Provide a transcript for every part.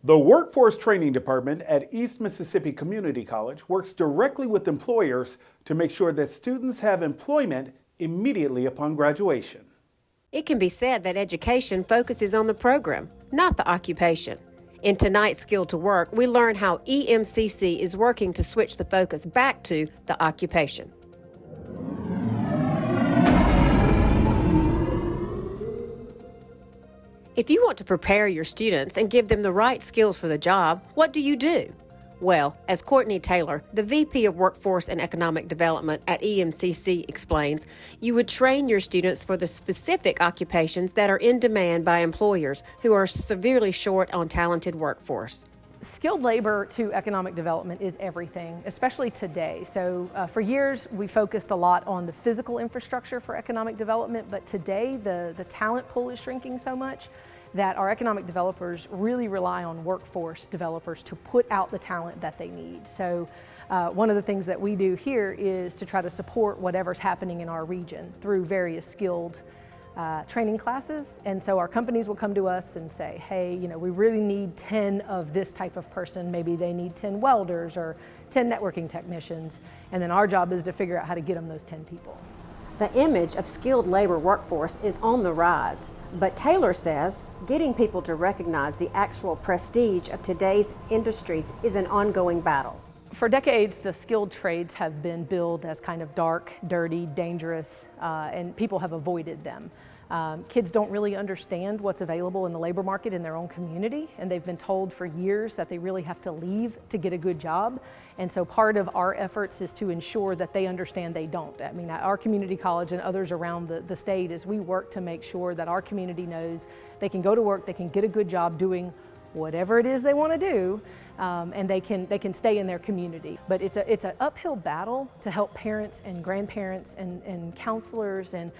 The Workforce Training Department at East Mississippi Community College works directly with employers to make sure that students have employment immediately upon graduation. It can be said that education focuses on the program, not the occupation. In tonight's Skill to Work, we learn how EMCC is working to switch the focus back to the occupation. If you want to prepare your students and give them the right skills for the job, what do you do? Well, as Courtney Taylor, the VP of Workforce and Economic Development at EMCC explains, you would train your students for the specific occupations that are in demand by employers who are severely short on talented workforce. Skilled labor to economic development is everything, especially today. So for years, we focused a lot on the physical infrastructure for economic development, but today the talent pool is shrinking so much that our economic developers really rely on workforce developers to put out the talent that they need. So one of the things that we do here is to try to support whatever's happening in our region through various skilled training classes. And so our companies will come to us and say, hey, we really need 10 of this type of person. Maybe they need 10 welders or 10 networking technicians. And then our job is to figure out how to get them those 10 people. The image of skilled labor workforce is on the rise, but Taylor says getting people to recognize the actual prestige of today's industries is an ongoing battle. For decades, the skilled trades have been billed as kind of dark, dirty, dangerous, and people have avoided them. Kids don't really understand what's available in the labor market in their own community, and they've been told for years that they really have to leave to get a good job. And so part of our efforts is to ensure that they understand they don't. I mean, at our community college and others around the state, as we work to make sure that our community knows they can go to work, they can get a good job doing whatever it is they want to do, and they can stay in their community. But it's an uphill battle to help parents and grandparents and counselors and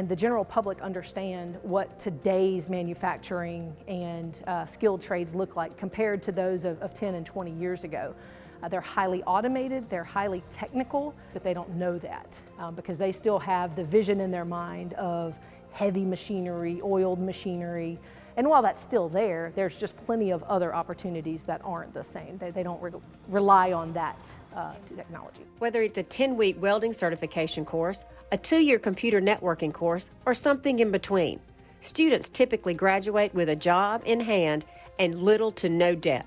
the general public understand what today's manufacturing and skilled trades look like compared to those of 10 and 20 years ago. They're highly automated, they're highly technical, but they don't know that because they still have the vision in their mind of heavy machinery, oiled machinery. And while that's still there, there's just plenty of other opportunities that aren't the same. They don't rely on that technology. Whether it's a 10-week welding certification course, a 2-year computer networking course, or something in between, students typically graduate with a job in hand and little to no debt.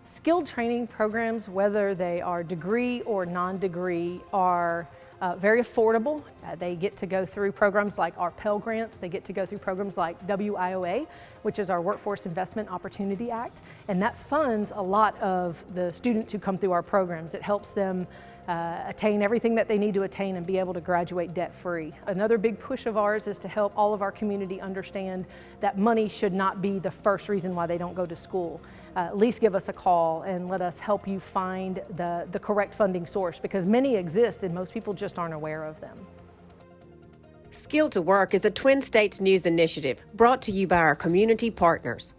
Skilled training programs, whether they are degree or non-degree, are very affordable. They get to go through programs like our Pell Grants. They get to go through programs like WIOA, which is our Workforce Investment Opportunity Act, and that funds a lot of the students who come through our programs. It helps them attain everything that they need to attain and be able to graduate debt-free. Another big push of ours is to help all of our community understand that money should not be the first reason why they don't go to school. At least give us a call and let us help you find the correct funding source, because many exist and most people just aren't aware of them. Skill to Work is a Twin States News initiative brought to you by our community partners.